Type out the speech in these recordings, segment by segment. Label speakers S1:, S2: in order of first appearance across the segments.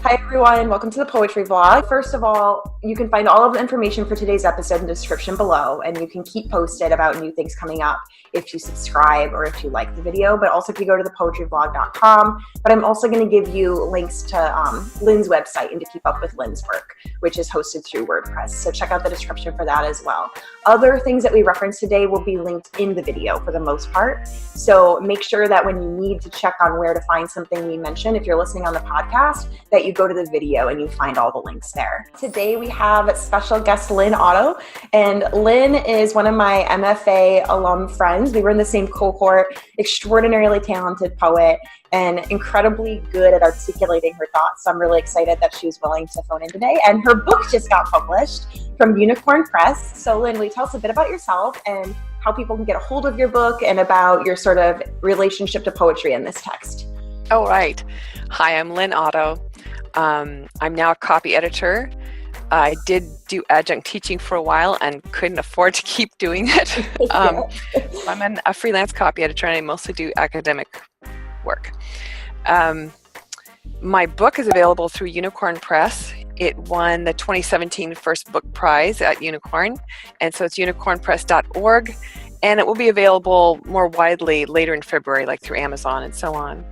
S1: Hi everyone, welcome to the Poetry Vlog. First of all, you can find all of the information for today's episode in the description below, and you can keep posted about new things coming up if you subscribe or if you like the video, but also if you go to thepoetryvlog.com. But I'm also going to give you links to Lynn's website and to keep up with Lynn's work, which is hosted through WordPress. So check out the description for that as well. Other things that we reference today will be linked in the video for the most part. So make sure that when you need to check on where to find something we mentioned, if you're listening on the podcast, that you go to the video and you find all the links there. Today we have special guest Lynn Otto, and Lynn is one of my MFA alum friends. We were in the same cohort, extraordinarily talented poet and incredibly good at articulating her thoughts. So I'm really excited that she was willing to phone in today. And her book just got published from Unicorn Press. So Lynn, will you tell us a bit about yourself and how people can get a hold of your book and about your sort of relationship to poetry in this text?
S2: Oh, right. Hi, I'm Lynn Otto. I'm now a copy editor. I did do adjunct teaching for a while and couldn't afford to keep doing it. I'm a freelance copy editor and I mostly do academic work. My book is available through Unicorn Press. It won the 2017 First Book Prize at Unicorn, and so it's unicornpress.org, and it will be available more widely later in February, like through Amazon and so on.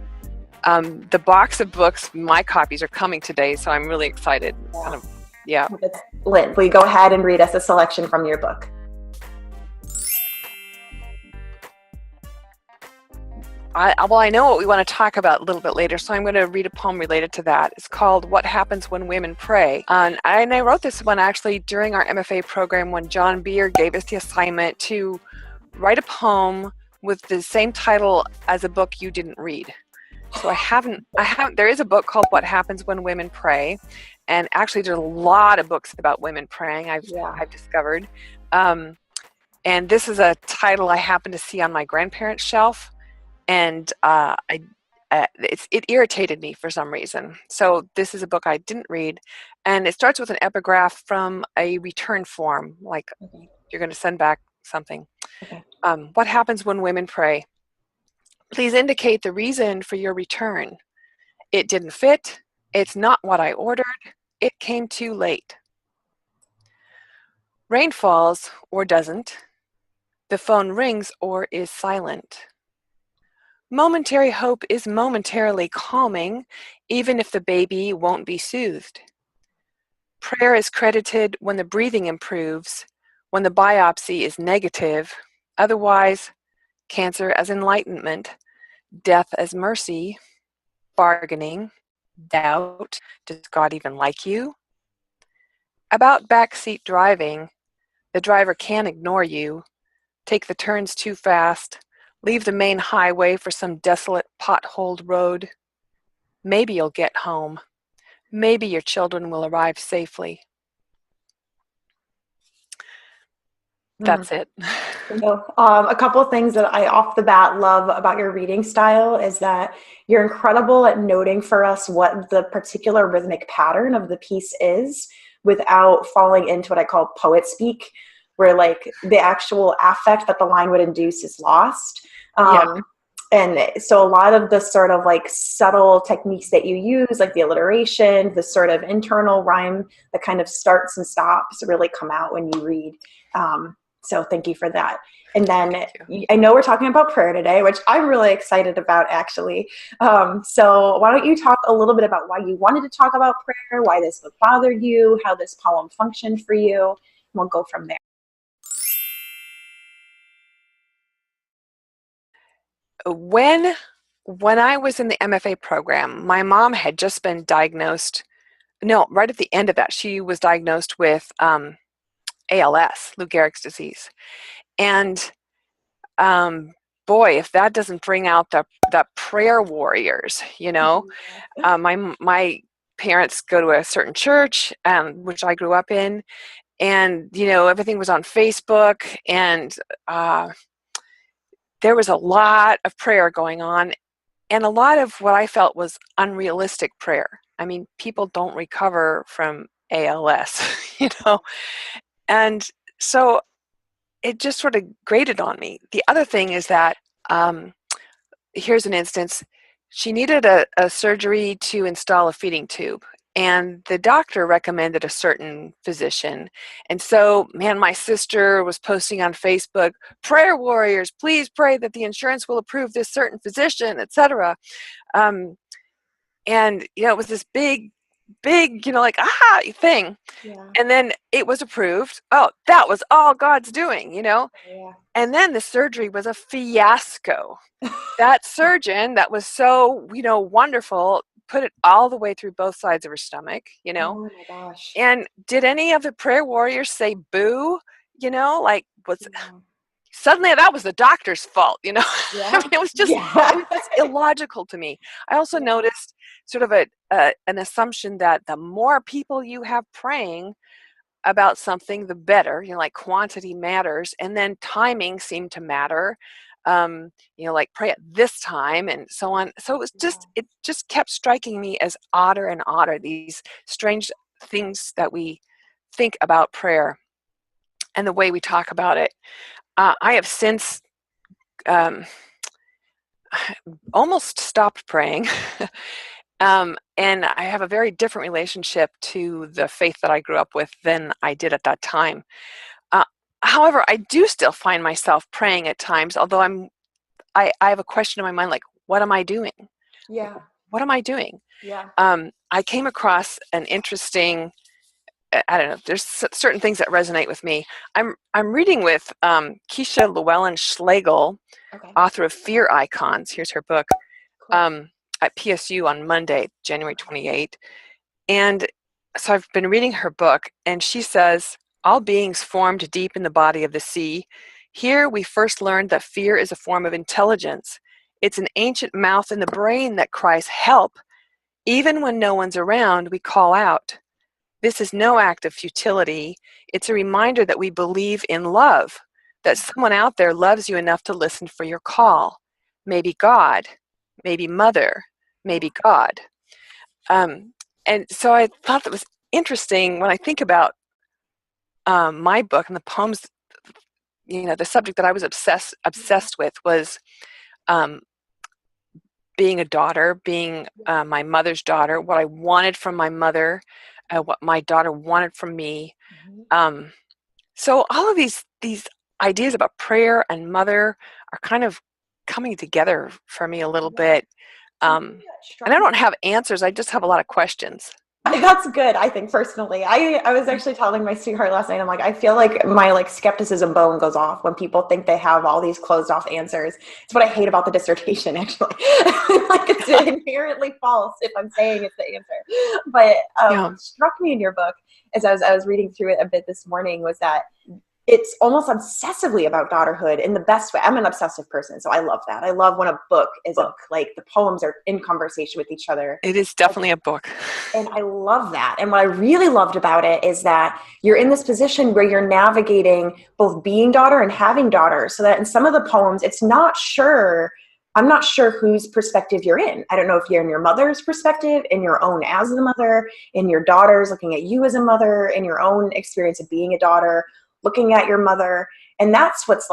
S2: The box of books, my copies are coming today, so I'm really excited. Yeah.
S1: Lynn, will you go ahead and read us a selection from your book?
S2: I know what we want to talk about a little bit later, so I'm going to read a poem related to that. It's called What Happens When Women Pray. And I wrote this one actually during our MFA program when John Beer gave us the assignment to write a poem with the same title as a book you didn't read. So there is a book called What Happens When Women Pray. And actually there's a lot of books about women praying, I've discovered. And this is a title I happened to see on my grandparents' shelf. And it irritated me for some reason. So this is a book I didn't read. And it starts with an epigraph from a return form, like you're going to send back something.
S1: Okay.
S2: What happens when women pray? Please indicate the reason for your return. It didn't fit. It's not what I ordered. It came too late. Rain falls or doesn't. The phone rings or is silent. Momentary hope is momentarily calming, even if the baby won't be soothed. Prayer is credited when the breathing improves, when the biopsy is negative. Otherwise, cancer as enlightenment, death as mercy, bargaining, doubt, does God even like you? About backseat driving, the driver can ignore you, take the turns too fast, leave the main highway for some desolate potholed road. Maybe you'll get home. Maybe your children will arrive safely. That's it.
S1: A couple of things that I off the bat love about your reading style is that you're incredible at noting for us what the particular rhythmic pattern of the piece is without falling into what I call poet speak, where like the actual affect that the line would induce is lost. And so a lot of the sort of like subtle techniques that you use, like the alliteration, the sort of internal rhyme that kind of starts and stops really come out when you read. So thank you for that. And then I know we're talking about prayer today, which I'm really excited about actually. So why don't you talk a little bit about why you wanted to talk about prayer, why this book bothered you, how this poem functioned for you, and we'll go from there.
S2: When I was in the MFA program, my mom had just been diagnosed, right at the end of that, she was diagnosed with ALS, Lou Gehrig's disease. And boy, if that doesn't bring out the prayer warriors, my parents go to a certain church, which I grew up in, and, everything was on Facebook, and there was a lot of prayer going on, and a lot of what I felt was unrealistic prayer. I mean, people don't recover from ALS, and so it just sort of grated on me. The other thing is that, here's an instance. She needed a surgery to install a feeding tube, and the doctor recommended a certain physician. And so, man, my sister was posting on Facebook, prayer warriors, please pray that the insurance will approve this certain physician, etc. And, it was this big, like, aha thing.
S1: Yeah.
S2: And then it was approved. Oh, that was all God's doing,
S1: Yeah.
S2: And then the surgery was a fiasco. That surgeon that was so, wonderful, put it all the way through both sides of her stomach,
S1: Oh my gosh.
S2: And did any of the prayer warriors say boo? Like,
S1: Yeah.
S2: Suddenly that was the doctor's fault,
S1: Yeah.
S2: I mean, it was just illogical to me. I also noticed sort of an assumption that the more people you have praying about something, the better, like quantity matters, and then timing seemed to matter. Like pray at this time and so on. So it just kept striking me as odder and odder, these strange things that we think about prayer and the way we talk about it. I have since almost stopped praying. And I have a very different relationship to the faith that I grew up with than I did at that time. However, I do still find myself praying at times, although I have a question in my mind, like, what am I doing?
S1: Yeah.
S2: What am I doing?
S1: Yeah.
S2: I came across an interesting, I don't know, there's certain things that resonate with me. I'm reading with Keisha Llewellyn-Schlegel, author of Fear Icons. Here's her book, at PSU on Monday, January 28th. And so I've been reading her book, and she says, all beings formed deep in the body of the sea. Here we first learned that fear is a form of intelligence. It's an ancient mouth in the brain that cries, help. Even when no one's around, we call out. This is no act of futility. It's a reminder that we believe in love, that someone out there loves you enough to listen for your call. Maybe God, maybe Mother, maybe God. And so I thought that was interesting when I think about my book and the poems. The subject that I was obsessed with was being a daughter, being my mother's daughter, what I wanted from my mother, what my daughter wanted from me. So all of these ideas about prayer and mother are kind of coming together for me a little bit. And I don't have answers. I just have a lot of questions.
S1: That's good, I think, personally. I was actually telling my sweetheart last night, I'm like, I feel like my skepticism bone goes off when people think they have all these closed off answers. It's what I hate about the dissertation, actually. Like, it's inherently false if I'm saying it's the answer. But what struck me in your book as I was reading through it a bit this morning was that it's almost obsessively about daughterhood in the best way. I'm an obsessive person, so I love that. I love when a book is like the poems are in conversation with each other.
S2: It is definitely a book.
S1: And I love that. And what I really loved about it is that you're in this position where you're navigating both being daughter and having daughter, so that in some of the poems, I'm not sure whose perspective you're in. I don't know if you're in your mother's perspective, in your own as the mother, in your daughter's looking at you as a mother, in your own experience of being a daughter, looking at your mother. And that's what's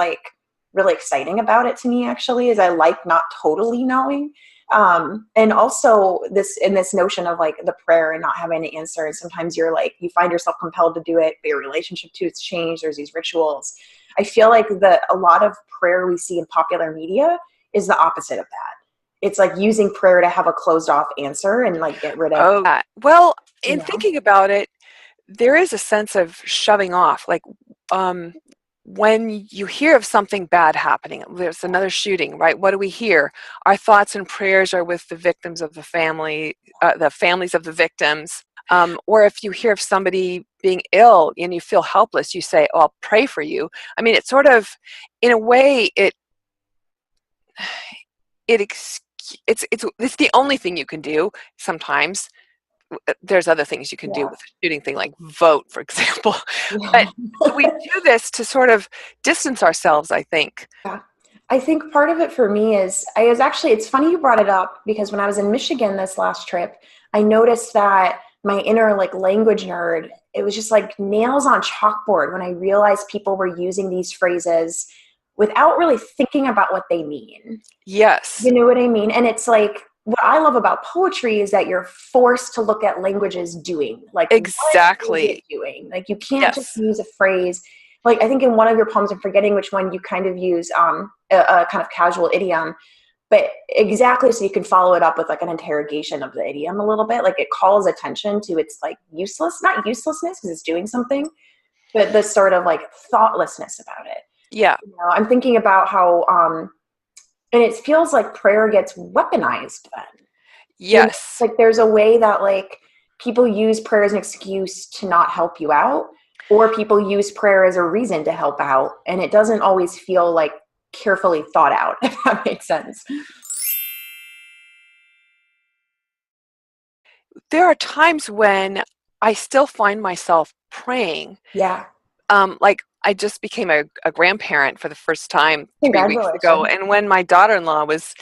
S1: really exciting about it to me, actually, is I like not totally knowing. And also this notion of the prayer and not having an answer. And sometimes you find yourself compelled to do it, but your relationship to it's changed. There's these rituals. I feel like a lot of prayer we see in popular media is the opposite of that. It's like using prayer to have a closed off answer and get rid of.
S2: Well, in thinking about it, there is a sense of shoving off. When you hear of something bad happening, there's another shooting, right? What do we hear? Our thoughts and prayers are with the victims of the family, the families of the victims. Or if you hear of somebody being ill and you feel helpless, you say, "Oh, I'll pray for you." I mean, it's sort of, in a way, it's the only thing you can do sometimes. There's other things you can do with a shooting thing, like vote, for example. But we do this to sort of distance ourselves, I think.
S1: Yeah. I think part of it for me is, it's funny you brought it up, because when I was in Michigan this last trip, I noticed that my inner language nerd, it was just nails on chalkboard when I realized people were using these phrases without really thinking about what they mean.
S2: Yes.
S1: You know what I mean? And it's what I love about poetry is that you're forced to look at language as doing. Like, what is it
S2: Exactly.
S1: doing? Like, you can't just
S2: Yes.
S1: use a phrase. Like, I think in one of your poems, I'm forgetting which one, you kind of use a kind of casual idiom, but exactly so you can follow it up with like an interrogation of the idiom a little bit. Like, it calls attention to its like not uselessness because it's doing something, but the sort of like thoughtlessness about it.
S2: Yeah.
S1: You know, I'm thinking about how, and it feels like prayer gets weaponized then. You know,
S2: Yes.
S1: like there's a way that like people use prayer as an excuse to not help you out, or people use prayer as a reason to help out, and it doesn't always feel like carefully thought out, if that makes sense.
S2: There are times when I still find myself praying.
S1: Yeah.
S2: Like I just became a grandparent for the first time 3 weeks ago,
S1: Congratulations.
S2: and when my daughter-in-law was,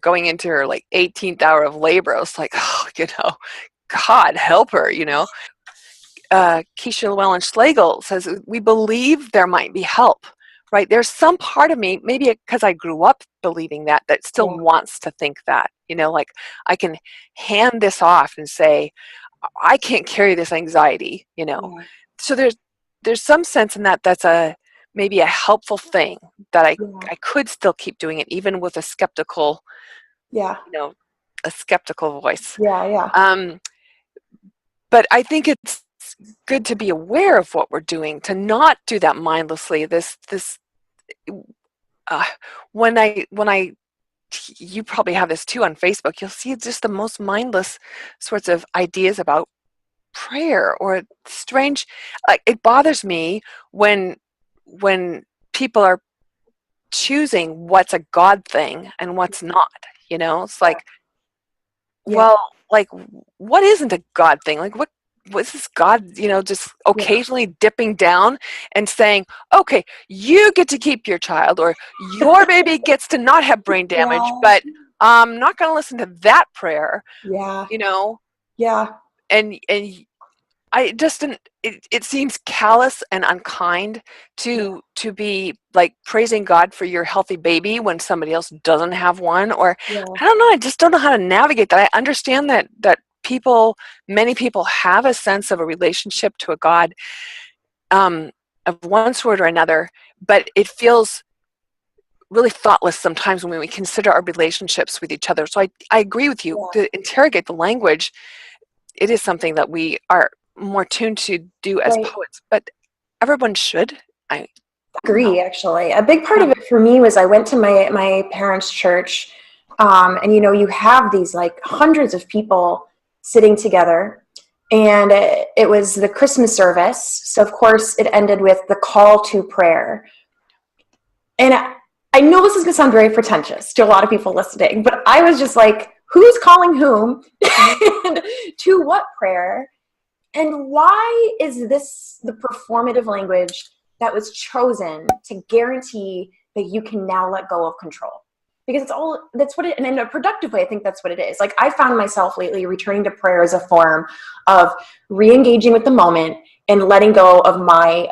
S2: going into her like 18th hour of labor, I was like, oh, God help her, Keisha Llewellyn Schlegel says, we believe there might be help, right? There's some part of me, maybe because I grew up believing that still
S1: Yeah.
S2: wants to think that, like I can hand this off and say, I can't carry this anxiety.
S1: Yeah.
S2: So there's some sense in that's maybe a helpful thing that
S1: Yeah.
S2: I could still keep doing it even with
S1: Yeah.
S2: you know, a skeptical voice.
S1: Yeah. Yeah.
S2: Um, but I think it's good to be aware of what we're doing, to not do that mindlessly. This uh, when I you probably have this too on Facebook. You'll see just the most mindless sorts of ideas about prayer or strange. Like it bothers me when people are choosing what's a God thing and what's not. It's like,
S1: Yeah.
S2: well, like what isn't a God thing? Like what's this God, just
S1: Yeah.
S2: occasionally dipping down and saying, okay, you get to keep your child, or your baby gets to not have brain damage,
S1: Yeah.
S2: but I'm not going to listen to that prayer,
S1: Yeah.
S2: you know,
S1: Yeah.
S2: and I just didn't. It seems callous and unkind
S1: Yeah.
S2: to be like praising God for your healthy baby when somebody else doesn't have one, or
S1: Yeah.
S2: I don't know. I just don't know how to navigate that. I understand that many people have a sense of a relationship to a God, of one sort or another, but it feels really thoughtless sometimes when we consider our relationships with each other. So I agree with you.
S1: Yeah.
S2: To interrogate the language, it is something that we are more tuned to do as
S1: Right.
S2: poets, but everyone should. I don't know.
S1: Agree, actually. A big part
S2: Yeah.
S1: of it for me was I went to my parents' church, and you have these like hundreds of people sitting together, and it was the Christmas service. So of course it ended with the call to prayer. And I know this is going to sound very pretentious to a lot of people listening, but I was just like, who's calling whom and to what prayer? And why is this the performative language that was chosen to guarantee that you can now let go of control? Because that's what it, and in a productive way, I think that's what it is. Like, I found myself lately returning to prayer as a form of re-engaging with the moment and letting go of my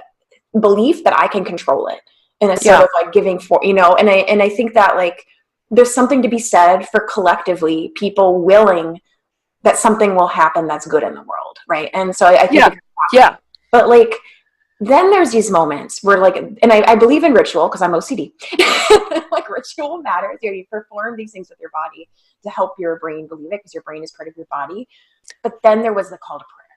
S1: belief that I can control it, and a sort
S2: Yeah.
S1: of like giving for, and I think that like there's something to be said for collectively people willing that something will happen that's good in the world, right? And so I think
S2: Yeah.
S1: it's
S2: Yeah.
S1: happening. But like then there's these moments where like, and I believe in ritual because I'm OCD. Like ritual matters. You perform these things with your body to help your brain believe it because your brain is part of your body. But then there was the call to prayer.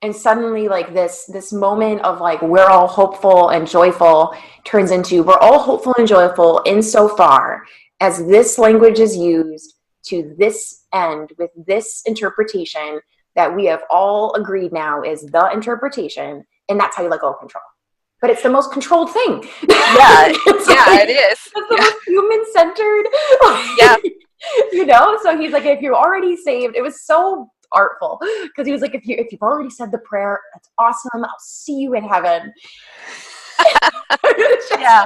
S1: And suddenly like this moment of like we're all hopeful and joyful turns into we're all hopeful and joyful insofar as this language is used to this end with this interpretation that we have all agreed now is the interpretation, and that's how you let go of control. But it's the most controlled thing.
S2: Yeah.
S1: It's
S2: Yeah.
S1: like
S2: It is.
S1: it's the
S2: Yeah.
S1: most human centered.
S2: Yeah.
S1: So he's like, if you're already saved, it was so artful because he was like, if you've already said the prayer, that's awesome. I'll see you in heaven.
S2: Yeah.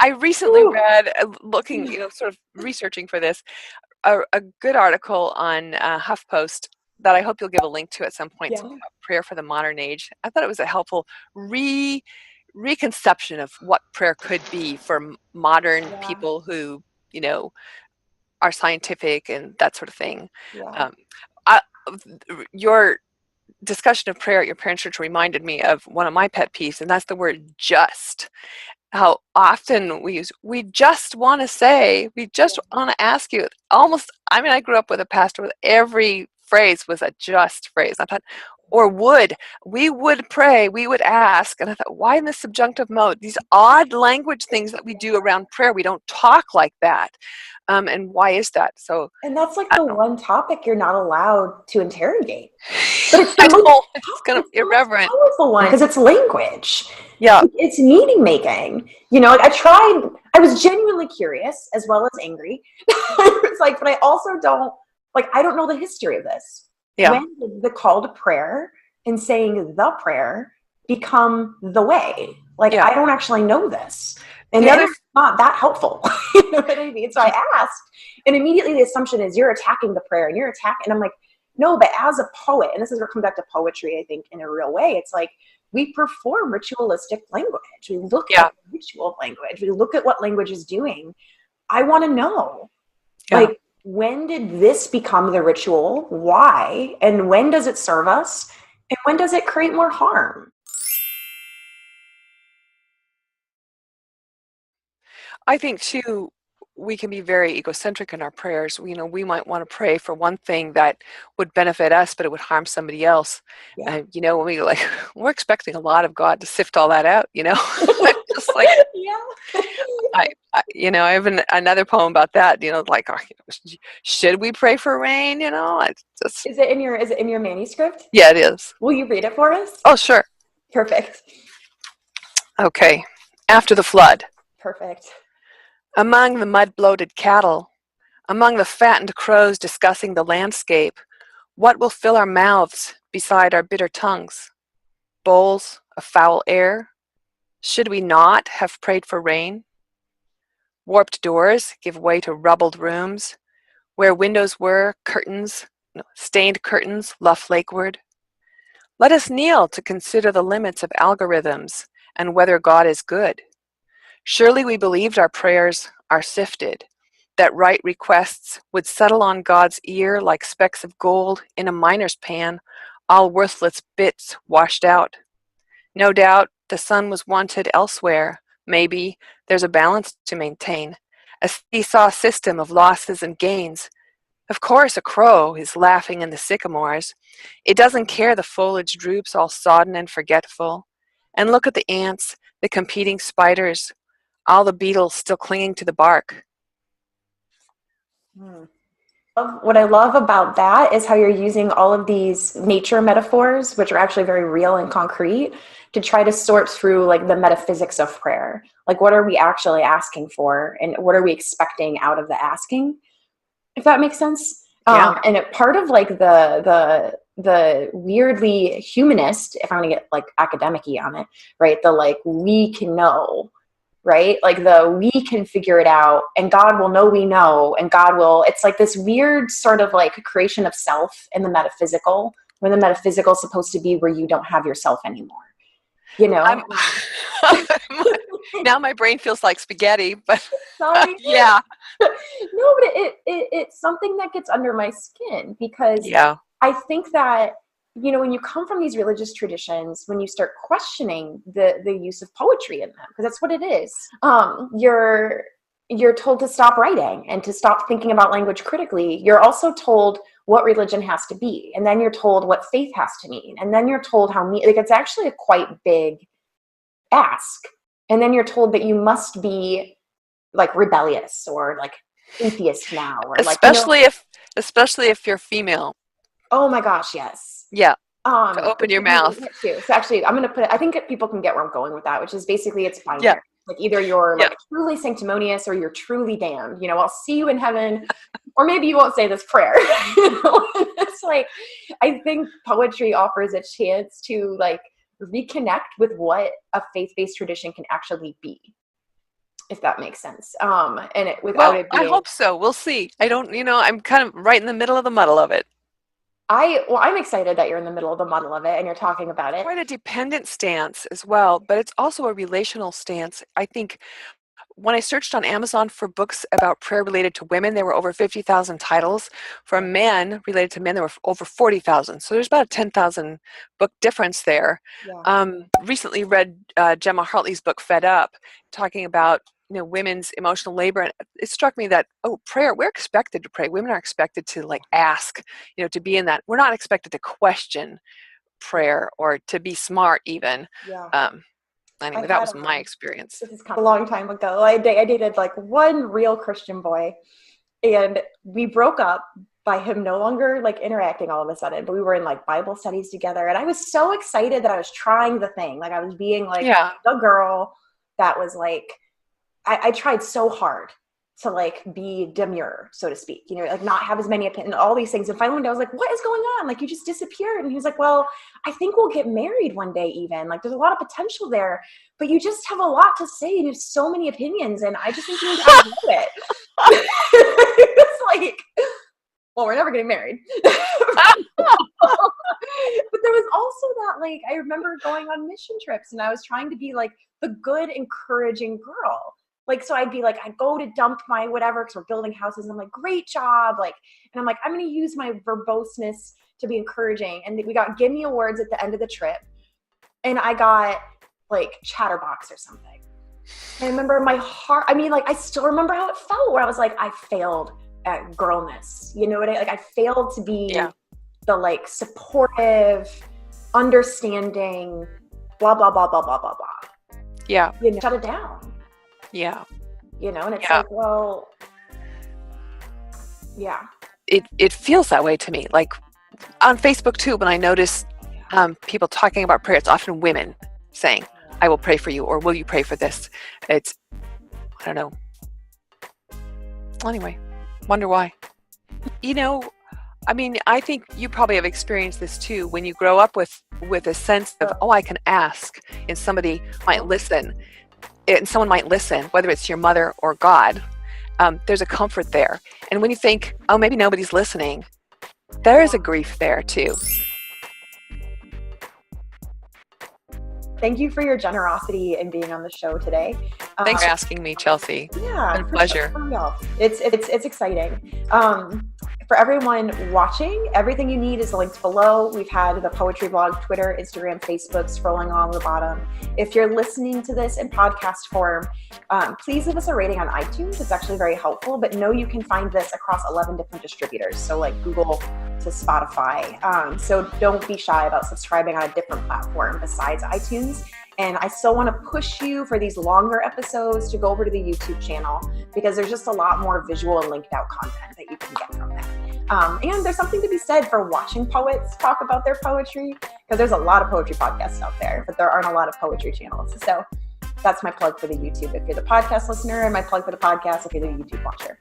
S2: I recently
S1: Whew.
S2: read, looking, sort of researching for this, a good article on HuffPost that I hope you'll give a link to at some point,
S1: Yeah.
S2: something about prayer for the modern age. I thought it was a helpful reconception of what prayer could be for modern
S1: Yeah.
S2: people who, you know, are scientific and that sort of thing.
S1: Yeah.
S2: I, your discussion of prayer at your parents' church reminded me of one of my pet peeves, and that's the word just. How often we just want to say, we just want to ask you. Almost, I mean, I grew up with a pastor with every phrase was a just phrase. I thought, or we would pray, we would ask. And I thought, why in the subjunctive mode? These odd language things that we do around prayer, we don't talk like that. And why is that? So,
S1: And that's like
S2: I
S1: the
S2: don't know.
S1: one topic you're not allowed to interrogate. But it's
S2: I
S1: the most,
S2: know, it's kind of
S1: it's the most
S2: irreverent.
S1: powerful one because it's language.
S2: Yeah.
S1: It's meaning making. Like I was genuinely curious as well as angry. It's like, but I also don't, like, I don't know the history of this.
S2: Yeah.
S1: When did the call to prayer and saying the prayer become the way? Like,
S2: Yeah.
S1: I don't actually know this. And
S2: The other
S1: it's not that helpful. You know what I mean? So I asked, and immediately the assumption is you're attacking the prayer and I'm like, no, but as a poet, and this is where it comes back to poetry, I think, in a real way, it's like we perform ritualistic language. We look at ritual language. We look at what language is doing. I want to know, like, when did this become the ritual? Why? And when does it serve us? And when does it create more harm?
S2: I think too, we can be very egocentric in our prayers. We might want to pray for one thing that would benefit us, but it would harm somebody else.
S1: Yeah.
S2: When we're expecting a lot of God to sift all that out. Just like,
S1: Yeah.
S2: I have another poem about that. Should we pray for rain?
S1: Is it in your manuscript?
S2: Yeah, it is.
S1: Will you read it for us?
S2: Oh, sure.
S1: Perfect.
S2: Okay. After the flood.
S1: Perfect.
S2: Among the mud-bloated cattle, among the fattened crows discussing the landscape, what will fill our mouths beside our bitter tongues? Bowls of foul air? Should we not have prayed for rain? Warped doors give way to rubbled rooms, where windows were, stained curtains luff lakeward. Let us kneel to consider the limits of algorithms and whether God is good. Surely we believed our prayers are sifted, that right requests would settle on God's ear like specks of gold in a miner's pan, all worthless bits washed out. No doubt the sun was wanted elsewhere. Maybe there's a balance to maintain, a seesaw system of losses and gains. Of course a crow is laughing in the sycamores. It doesn't care the foliage droops all sodden and forgetful. And look at the ants, the competing spiders, all the beetles still clinging to the bark.
S1: What I love about that is how you're using all of these nature metaphors, which are actually very real and concrete, to try to sort through like the metaphysics of prayer. Like, what are we actually asking for, and what are we expecting out of the asking? If that makes sense.
S2: Yeah.
S1: And part of like the weirdly humanist, if I'm gonna get like academic-y on it, right? The like we can know. Right? Like we can figure it out and God will know we know and it's like this weird sort of like creation of self in the metaphysical, when the metaphysical is supposed to be where you don't have yourself anymore.
S2: Now my brain feels like spaghetti, but
S1: sorry.
S2: Yeah.
S1: No, but it's something that gets under my skin because I think that when you come from these religious traditions, when you start questioning the use of poetry in them, because that's what it is, you're told to stop writing and to stop thinking about language critically. You're also told what religion has to be, and then you're told what faith has to mean, and then you're told like it's actually a quite big ask, and then you're told that you must be like rebellious or like atheist now, or
S2: especially if you're female.
S1: Oh my gosh, yes.
S2: Yeah. To open your mouth.
S1: Too. So actually, I'm going to put it, I think people can get where I'm going with that, which is basically it's binary.
S2: Yeah.
S1: Like either you're like truly sanctimonious or you're truly damned. I'll see you in heaven, or maybe you won't say this prayer. It's like, I think poetry offers a chance to like reconnect with what a faith-based tradition can actually be, if that makes sense. And it without it being.
S2: I hope so. We'll see. I don't. I'm kind of right in the middle of the muddle of it.
S1: I'm excited that you're in the middle of the muddle of it and you're talking about it.
S2: Quite a dependent stance as well, but it's also a relational stance. I think when I searched on Amazon for books about prayer related to women, there were over 50,000 titles. For men, related to men, there were over 40,000. So there's about a 10,000 book difference there.
S1: Yeah.
S2: Recently read Gemma Hartley's book, Fed Up, talking about women's emotional labor. And it struck me that, prayer, we're expected to pray. Women are expected to ask, to be in that. We're not expected to question prayer or to be smart even.
S1: Yeah.
S2: Anyway, that was my experience.
S1: This is kind of a long time ago. I dated one real Christian boy, and we broke up by him no longer interacting all of a sudden, but we were in Bible studies together. And I was so excited that I was trying the thing. I was being the girl that was I tried so hard to be demure, so to speak, not have as many opinions, all these things. And finally one day I was like, what is going on? You just disappeared. And he was like, well, I think we'll get married one day even. There's a lot of potential there, but you just have a lot to say and you have so many opinions. And I just think you need to outgrow it. It's well, we're never getting married. But there was also that, I remember going on mission trips and I was trying to be the good, encouraging girl. So I'd be I'd go to dump my whatever, because we're building houses. And I'm great job. And I'm I'm going to use my verboseness to be encouraging. And we got gimme awards at the end of the trip. And I got Chatterbox or something. I remember my heart. I still remember how it felt, where I was I failed at girlness. You know what I failed to be the supportive, understanding, blah, blah, blah, blah, blah, blah, blah.
S2: Yeah.
S1: Shut it down.
S2: Yeah.
S1: And it's well, yeah.
S2: It feels that way to me. On Facebook too, when I notice people talking about prayer, it's often women saying, I will pray for you, or will you pray for this? It's, I don't know. Anyway, wonder why. I think you probably have experienced this too, when you grow up with a sense of, I can ask, and somebody might listen. And someone might listen, whether it's your mother or God. There's a comfort there. And when you think, maybe nobody's listening, there is a grief there too.
S1: Thank you for your generosity in being on the show today.
S2: Thanks for asking me, Chelsea.
S1: Yeah,
S2: it's a pleasure.
S1: Sure. It's exciting. For everyone watching, everything you need is linked below. We've had the poetry blog, Twitter, Instagram, Facebook, scrolling along the bottom. If you're listening to this in podcast form, please leave us a rating on iTunes. It's actually very helpful, but know you can find this across 11 different distributors. So Google to Spotify. So don't be shy about subscribing on a different platform besides iTunes. And I still want to push you for these longer episodes to go over to the YouTube channel, because there's just a lot more visual and linked out content that you can get from that. And there's something to be said for watching poets talk about their poetry, because there's a lot of poetry podcasts out there, but there aren't a lot of poetry channels. So that's my plug for the YouTube if you're the podcast listener, and my plug for the podcast if you're the YouTube watcher.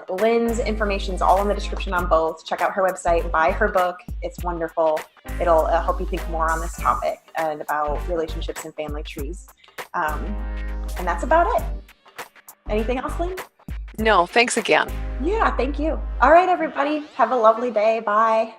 S1: Lynn's information is all in the description on both. Check out her website, buy her book. It's wonderful. It'll help you think more on this topic and about relationships and family trees. And that's about it. Anything else, Lynn?
S2: No, thanks again.
S1: Yeah, thank you. All right, everybody. Have a lovely day. Bye.